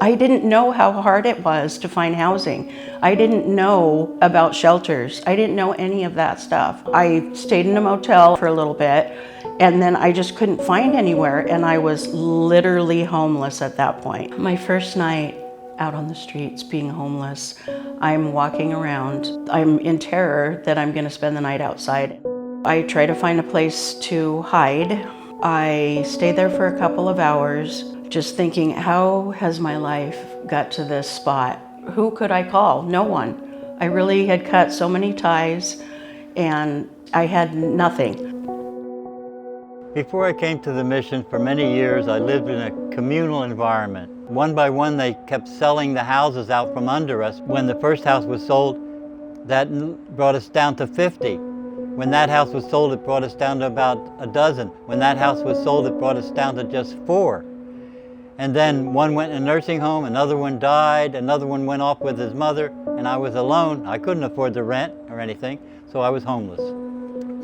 I didn't know how hard it was to find housing. I didn't know about shelters. I didn't know any of that stuff. I stayed in a motel for a little bit, and then I just couldn't find anywhere, and I was literally homeless at that point. My first night out on the streets being homeless, I'm walking around. I'm in terror that I'm gonna spend the night outside. I try to find a place to hide. I stayed there for a couple of hours, just thinking, how has my life got to this spot? Who could I call? No one. I really had cut so many ties and I had nothing. Before I came to the mission, for many years, I lived in a communal environment. One by one, they kept selling the houses out from under us. When the first house was sold, that brought us down to 50. When that house was sold, it brought us down to about a dozen. When that house was sold, it brought us down to just 4. And then one went in a nursing home, another one died, another one went off with his mother, and I was alone. I couldn't afford the rent or anything, so I was homeless.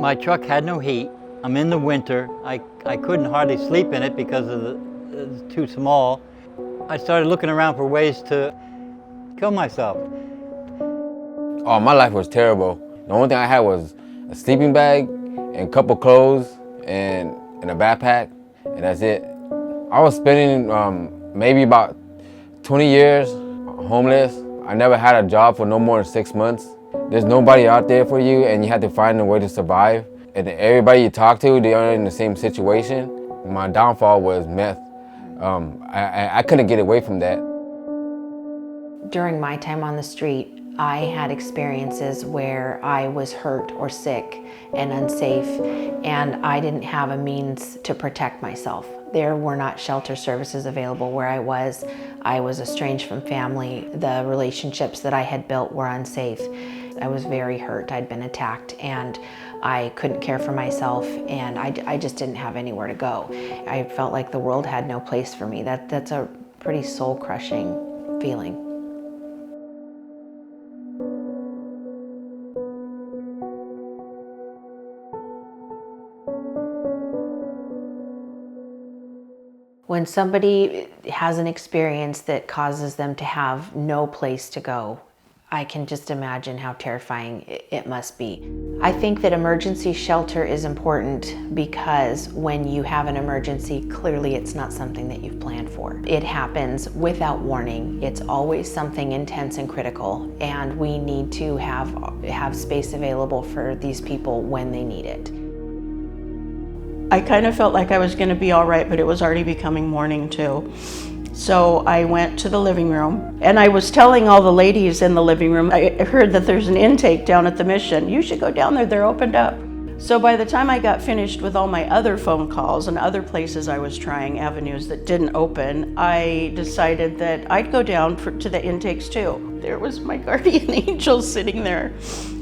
My truck had no heat. I'm in the winter. I couldn't hardly sleep in it because it was too small. I started looking around for ways to kill myself. Oh, my life was terrible. The only thing I had was a sleeping bag and a couple clothes and a backpack, and that's it. I was spending maybe about 20 years homeless. I never had a job for no more than 6 months. There's nobody out there for you, and you have to find a way to survive. And everybody you talk to, they are in the same situation. My downfall was meth. I couldn't get away from that. During my time on the street, I had experiences where I was hurt or sick and unsafe, and I didn't have a means to protect myself. There were not shelter services available where I was. I was estranged from family. The relationships that I had built were unsafe. I was very hurt. I'd been attacked, and I couldn't care for myself, and I just didn't have anywhere to go. I felt like the world had no place for me. That's a pretty soul-crushing feeling. When somebody has an experience that causes them to have no place to go, I can just imagine how terrifying it must be. I think that emergency shelter is important because when you have an emergency, clearly it's not something that you've planned for. It happens without warning. It's always something intense and critical, and we need to have space available for these people when they need it. I kind of felt like I was going to be all right, but it was already becoming morning too. So I went to the living room, and I was telling all the ladies in the living room, I heard that there's an intake down at the mission. You should go down there, they're opened up. So by the time I got finished with all my other phone calls and other places I was trying, avenues that didn't open, I decided that I'd go down to the intakes too. There was my guardian angel sitting there.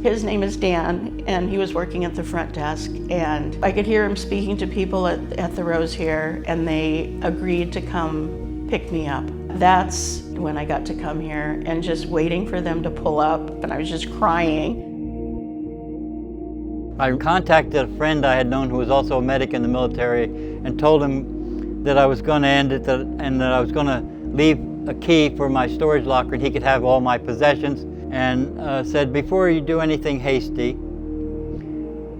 His name is Dan, and he was working at the front desk, and I could hear him speaking to people at the Rose here, and they agreed to come pick me up. That's when I got to come here, and just waiting for them to pull up, and I was just crying. I contacted a friend I had known who was also a medic in the military and told him that I was going to end it and that I was going to leave a key for my storage locker and he could have all my possessions, and said, before you do anything hasty,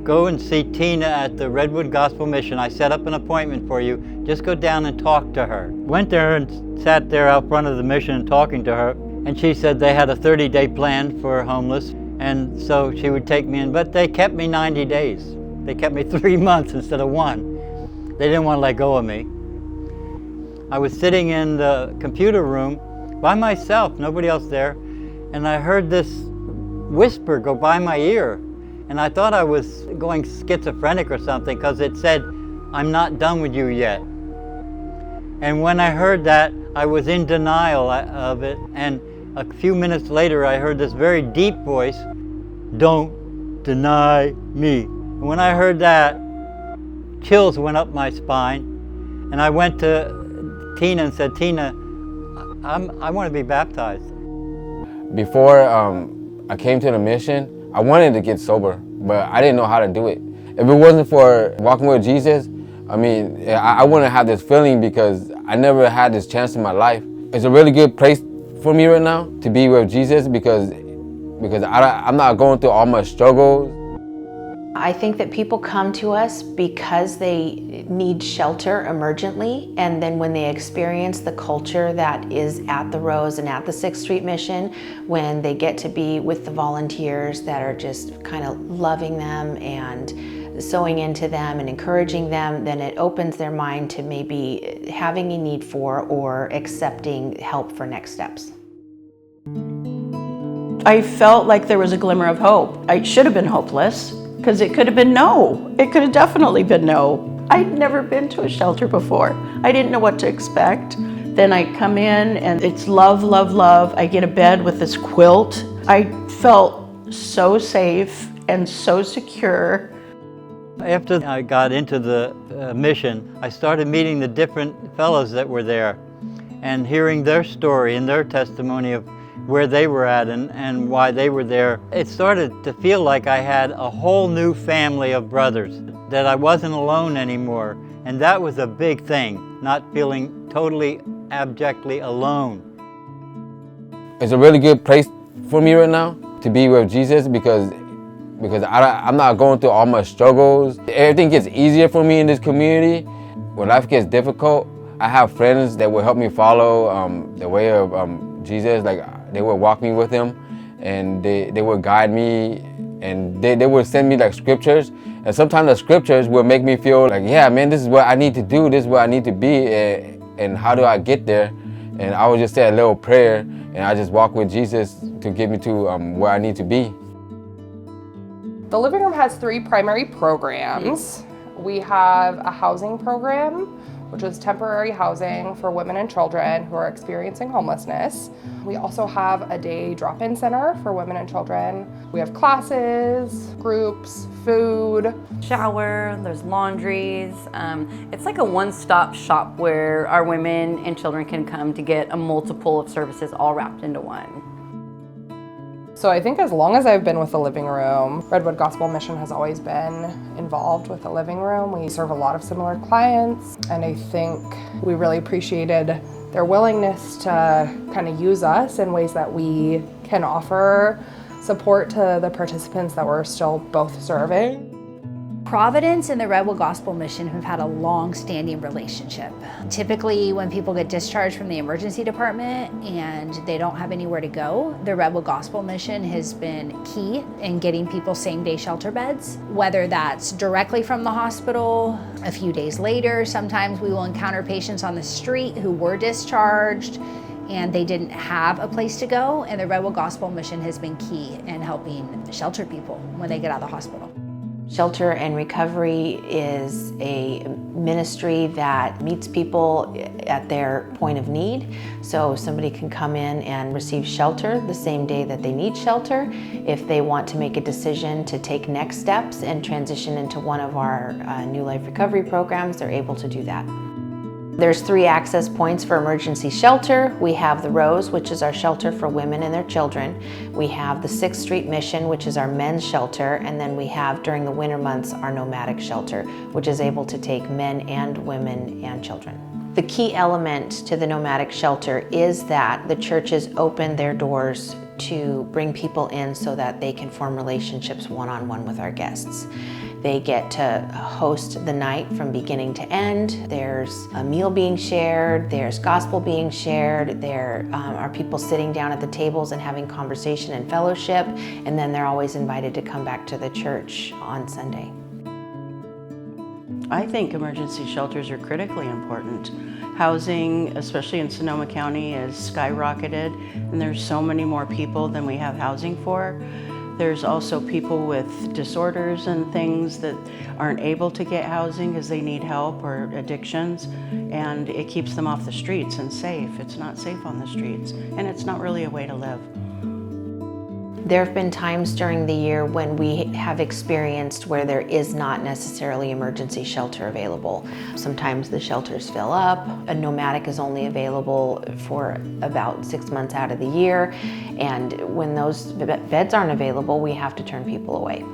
go and see Tina at the Redwood Gospel Mission. I set up an appointment for you. Just go down and talk to her. Went there and sat there out front of the mission talking to her, and she said they had a 30-day plan for homeless, and so she would take me in, but they kept me 90 days. They kept me 3 months instead of 1. They didn't want to let go of me. I was sitting in the computer room by myself, nobody else there, and I heard this whisper go by my ear, and I thought I was going schizophrenic or something because it said, I'm not done with you yet. And when I heard that, I was in denial of it, and a few minutes later, I heard this very deep voice, don't deny me. And when I heard that, chills went up my spine, and I went to Tina and said, Tina, I want to be baptized. Before I came to the mission, I wanted to get sober, but I didn't know how to do it. If it wasn't for walking with Jesus, I mean, I wouldn't have this feeling because I never had this chance in my life. It's a really good place for me right now to be with Jesus because I'm not going through all my struggles. I think that people come to us because they need shelter emergently, and then when they experience the culture that is at the Rose and at the 6th Street Mission, when they get to be with the volunteers that are just kind of loving them and sewing into them and encouraging them, then it opens their mind to maybe having a need for or accepting help for next steps. I felt like there was a glimmer of hope. I should have been hopeless, because it could have been no. It could have definitely been no. I'd never been to a shelter before. I didn't know what to expect. Then I come in and it's love, love, love. I get a bed with this quilt. I felt so safe and so secure. After I got into the mission, I started meeting the different fellows that were there and hearing their story and their testimony of where they were at and why they were there. It started to feel like I had a whole new family of brothers, that I wasn't alone anymore. And that was a big thing, not feeling totally, abjectly alone. It's a really good place for me right now to be with Jesus because I'm not going through all my struggles. Everything gets easier for me in this community. When life gets difficult, I have friends that will help me follow the way of Jesus. Like, they would walk me with him, and they would guide me, and they would send me like scriptures. And sometimes the scriptures will make me feel like, yeah, man, this is what I need to do, this is what I need to be, and how do I get there? And I would just say a little prayer, and I just walk with Jesus to get me to where I need to be. The living room has 3 primary programs. We have a housing program, which is temporary housing for women and children who are experiencing homelessness. We also have a day drop-in center for women and children. We have classes, groups, food. Shower, there's laundries. It's like a one-stop shop where our women and children can come to get a multiple of services all wrapped into one. So I think as long as I've been with the living room, Redwood Gospel Mission has always been involved with the living room. We serve a lot of similar clients, and I think we really appreciated their willingness to kind of use us in ways that we can offer support to the participants that we're still both serving. Providence and the Redwood Gospel Mission have had a long-standing relationship. Typically, when people get discharged from the emergency department and they don't have anywhere to go, the Redwood Gospel Mission has been key in getting people same-day shelter beds, whether that's directly from the hospital, a few days later. Sometimes we will encounter patients on the street who were discharged and they didn't have a place to go, and the Redwood Gospel Mission has been key in helping shelter people when they get out of the hospital. Shelter and Recovery is a ministry that meets people at their point of need. So somebody can come in and receive shelter the same day that they need shelter. If they want to make a decision to take next steps and transition into one of our New Life Recovery programs, they're able to do that. There's 3 access points for emergency shelter. We have the Rose, which is our shelter for women and their children. We have the 6th Street Mission, which is our men's shelter. And then we have, during the winter months, our nomadic shelter, which is able to take men and women and children. The key element to the nomadic shelter is that the churches open their doors to bring people in so that they can form relationships one-on-one with our guests. They get to host the night from beginning to end. There's a meal being shared, there's gospel being shared, there are people sitting down at the tables and having conversation and fellowship, and then they're always invited to come back to the church on Sunday. I think emergency shelters are critically important. Housing, especially in Sonoma County, has skyrocketed, and there's so many more people than we have housing for. There's also people with disorders and things that aren't able to get housing because they need help or addictions, and it keeps them off the streets and safe. It's not safe on the streets, and it's not really a way to live. There have been times during the year when we have experienced where there is not necessarily emergency shelter available. Sometimes the shelters fill up. A nomadic is only available for about 6 months out of the year. And when those beds aren't available, we have to turn people away.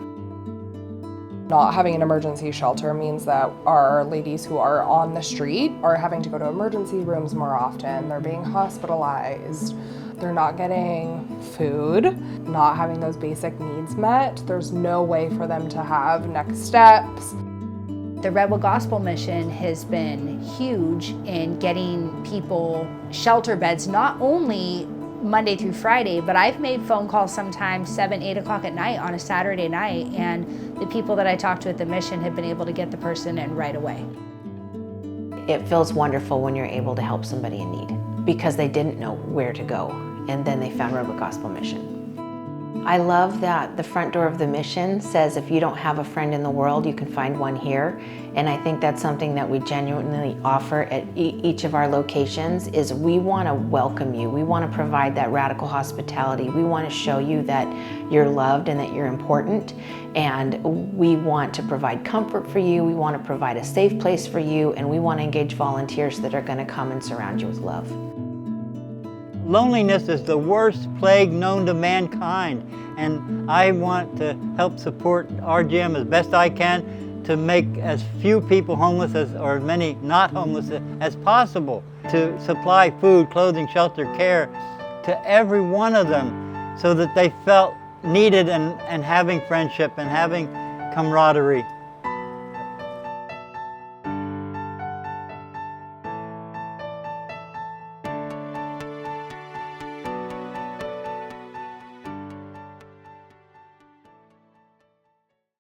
Not having an emergency shelter means that our ladies who are on the street are having to go to emergency rooms more often. They're being hospitalized. They're not getting food, not having those basic needs met. There's no way for them to have next steps. The Redwood Gospel Mission has been huge in getting people shelter beds, not only Monday through Friday, but I've made phone calls sometimes 7, 8 o'clock at night on a Saturday night, and the people that I talked to at the mission have been able to get the person in right away. It feels wonderful when you're able to help somebody in need because they didn't know where to go, and then they found Redwood Gospel Mission. I love that the front door of the mission says if you don't have a friend in the world, you can find one here. And I think that's something that we genuinely offer at each of our locations is we want to welcome you. We want to provide that radical hospitality. We want to show you that you're loved and that you're important. And we want to provide comfort for you. We want to provide a safe place for you. And we want to engage volunteers that are going to come and surround you with love. Loneliness is the worst plague known to mankind, and I want to help support our gym as best I can to make as few people homeless or as many not homeless as possible, to supply food, clothing, shelter, care to every one of them so that they felt needed and having friendship and having camaraderie.